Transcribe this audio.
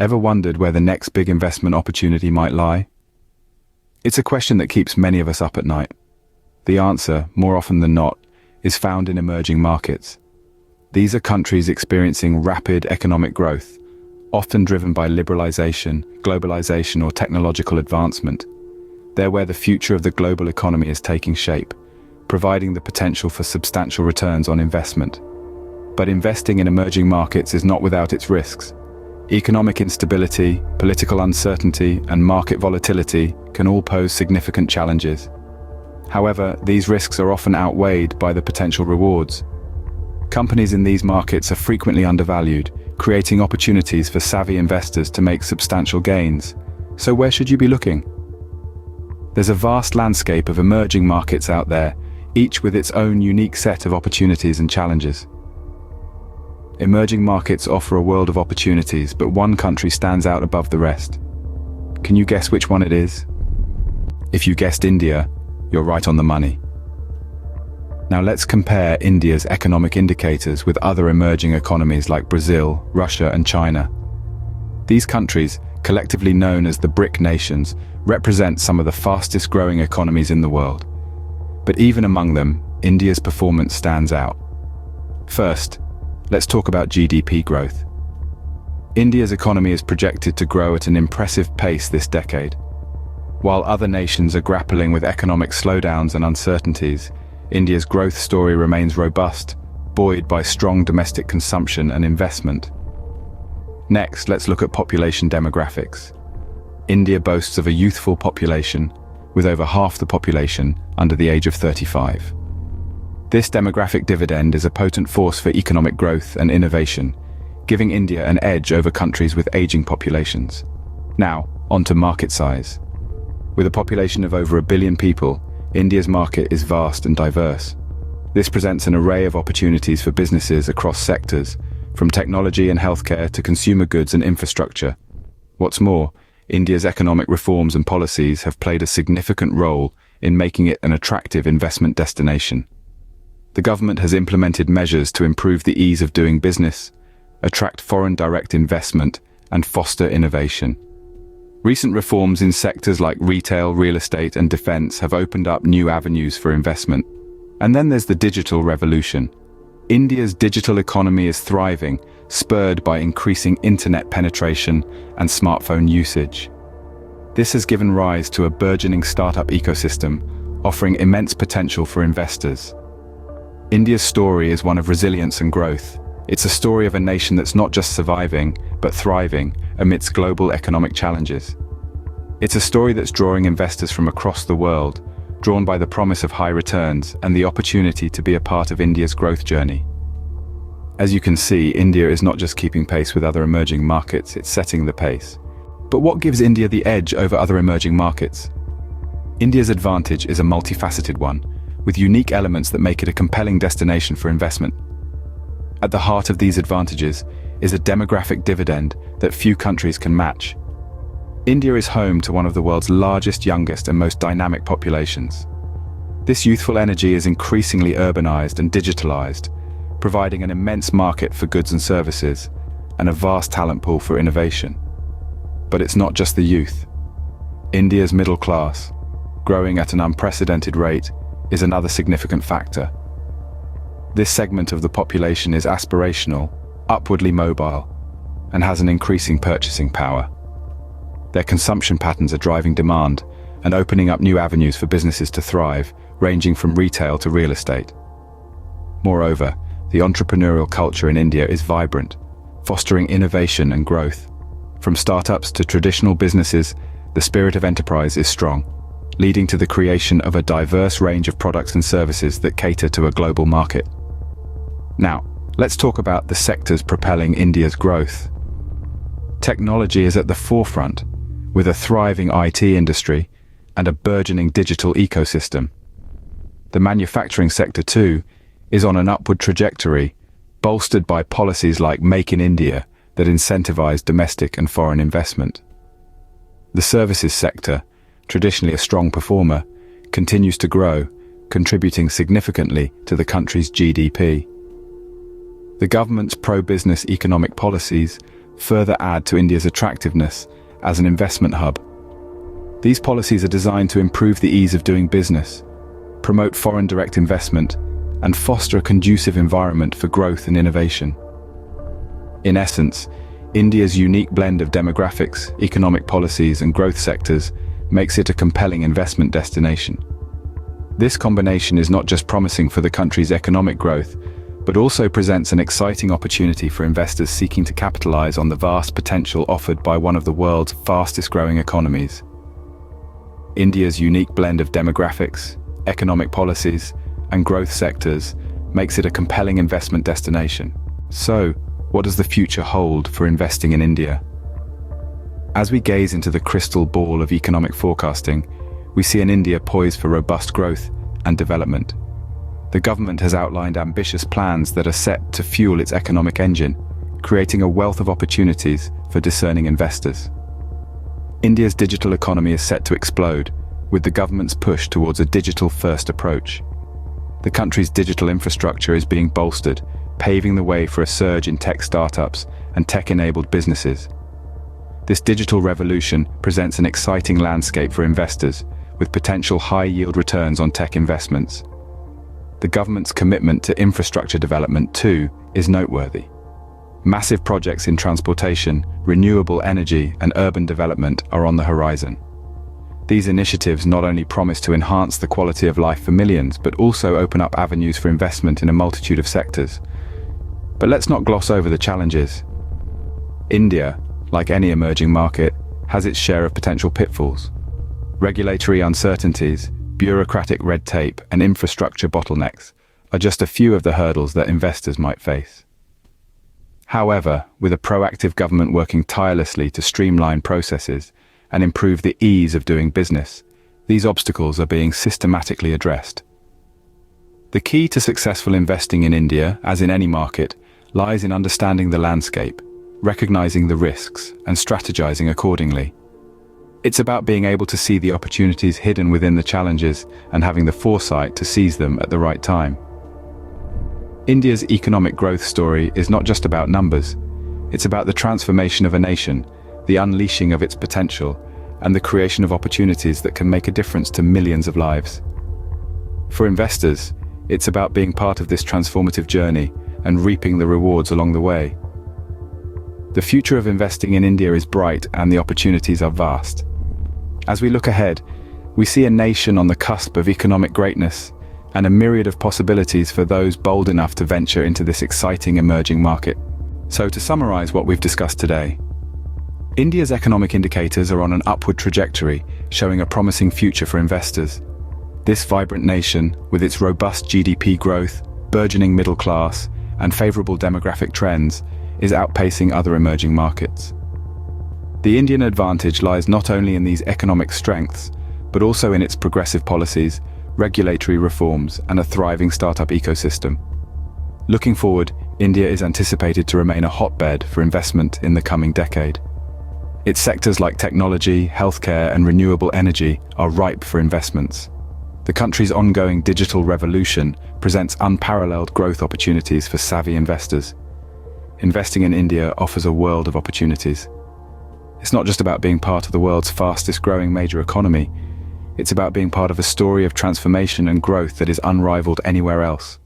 Ever wondered where the next big investment opportunity might lie? It's a question that keeps many of us up at night. The answer, more often than not, is found in emerging markets. These are countries experiencing rapid economic growth, often driven by liberalization, globalization, or technological advancement. They're where the future of the global economy is taking shape, providing the potential for substantial returns on investment. But investing in emerging markets is not without its risks. Economic instability, political uncertainty, and market volatility can all pose significant challenges. However, these risks are often outweighed by the potential rewards. Companies in these markets are frequently undervalued, creating opportunities for savvy investors to make substantial gains. So where should you be looking? There's a vast landscape of emerging markets out there, each with its own unique set of opportunities and challenges. Emerging markets offer a world of opportunities, but one country stands out above the rest. Can you guess which one it is? If you guessed India, you're right on the money. Now let's compare India's economic indicators with other emerging economies like Brazil, Russia, and China. These countries, collectively known as the BRIC nations, represent some of the fastest growing economies in the world. But even among them, India's performance stands out. First, let's talk about GDP growth. India's economy is projected to grow at an impressive pace this decade. While other nations are grappling with economic slowdowns and uncertainties, India's growth story remains robust, buoyed by strong domestic consumption and investment. Next, let's look at population demographics. India boasts of a youthful population, with over half the population under the age of 35. This demographic dividend is a potent force for economic growth and innovation, giving India an edge over countries with aging populations. Now, on to market size. With a population of over 1 billion people, India's market is vast and diverse. This presents an array of opportunities for businesses across sectors, from technology and healthcare to consumer goods and infrastructure. What's more, India's economic reforms and policies have played a significant role in making it an attractive investment destination. The government has implemented measures to improve the ease of doing business, attract foreign direct investment, and foster innovation. Recent reforms in sectors like retail, real estate, and defense have opened up new avenues for investment. And then there's the digital revolution. India's digital economy is thriving, spurred by increasing internet penetration and smartphone usage. This has given rise to a burgeoning startup ecosystem, offering immense potential for investors. India's story is one of resilience and growth. It's a story of a nation that's not just surviving, but thriving amidst global economic challenges. It's a story that's drawing investors from across the world, drawn by the promise of high returns and the opportunity to be a part of India's growth journey. As you can see, India is not just keeping pace with other emerging markets, it's setting the pace. But what gives India the edge over other emerging markets? India's advantage is a multifaceted one, with unique elements that make it a compelling destination for investment. At the heart of these advantages is a demographic dividend that few countries can match. India is home to one of the world's largest, youngest, and most dynamic populations. This youthful energy is increasingly urbanized and digitalized, providing an immense market for goods and services, and a vast talent pool for innovation. But it's not just the youth. India's middle class, growing at an unprecedented rate, is another significant factor. This segment of the population is aspirational, upwardly mobile, and has an increasing purchasing power. Their consumption patterns are driving demand and opening up new avenues for businesses to thrive, ranging from retail to real estate. Moreover, the entrepreneurial culture in India is vibrant, fostering innovation and growth. From startups to traditional businesses, the spirit of enterprise is strong, leading to the creation of a diverse range of products and services that cater to a global market. Now, let's talk about the sectors propelling India's growth. Technology is at the forefront, with a thriving IT industry and a burgeoning digital ecosystem. The manufacturing sector, too, is on an upward trajectory, bolstered by policies like Make in India that incentivize domestic and foreign investment. The services sector, traditionally a strong performer, continues to grow, contributing significantly to the country's GDP. The government's pro-business economic policies, further add to India's attractiveness as an investment hub. These policies are designed to improve the ease of doing business, promote foreign direct investment, and foster a conducive environment for growth and innovation. In essence, India's unique blend of demographics, economic policies, and growth sectors makes it a compelling investment destination. This combination is not just promising for the country's economic growth, but also presents an exciting opportunity for investors seeking to capitalize on the vast potential offered by one of the world's fastest-growing economies. India's unique blend of demographics, economic policies, and growth sectors makes it a compelling investment destination. So, what does the future hold for investing in India? As we gaze into the crystal ball of economic forecasting, we see an India poised for robust growth and development. The government has outlined ambitious plans that are set to fuel its economic engine, creating a wealth of opportunities for discerning investors. India's digital economy is set to explode, with the government's push towards a digital-first approach. The country's digital infrastructure is being bolstered, paving the way for a surge in tech startups and tech-enabled businesses. This digital revolution presents an exciting landscape for investors, with potential high-yield returns on tech investments. The government's commitment to infrastructure development, too, is noteworthy. Massive projects in transportation, renewable energy, and urban development are on the horizon. These initiatives not only promise to enhance the quality of life for millions, but also open up avenues for investment in a multitude of sectors. But let's not gloss over the challenges. India, like any emerging market, has its share of potential pitfalls. Regulatory uncertainties, bureaucratic red tape, and infrastructure bottlenecks are just a few of the hurdles that investors might face. However, with a proactive government working tirelessly to streamline processes and improve the ease of doing business, these obstacles are being systematically addressed. The key to successful investing in India, as in any market, lies in understanding the landscape, recognizing the risks, and strategizing accordingly. It's about being able to see the opportunities hidden within the challenges and having the foresight to seize them at the right time. India's economic growth story is not just about numbers. It's about the transformation of a nation, the unleashing of its potential, and the creation of opportunities that can make a difference to millions of lives. For investors, it's about being part of this transformative journey and reaping the rewards along the way. The future of investing in India is bright and the opportunities are vast. As we look ahead, we see a nation on the cusp of economic greatness and a myriad of possibilities for those bold enough to venture into this exciting emerging market. So to summarize what we've discussed today, India's economic indicators are on an upward trajectory, showing a promising future for investors. This vibrant nation, with its robust GDP growth, burgeoning middle class, and favorable demographic trends, is outpacing other emerging markets. The Indian advantage lies not only in these economic strengths, but also in its progressive policies, regulatory reforms, and a thriving startup ecosystem. Looking forward, India is anticipated to remain a hotbed for investment in the coming decade. Its sectors like technology, healthcare, and renewable energy are ripe for investments. The country's ongoing digital revolution presents unparalleled growth opportunities for savvy investors. Investing in India offers a world of opportunities. It's not just about being part of the world's fastest-growing major economy. It's about being part of a story of transformation and growth that is unrivaled anywhere else.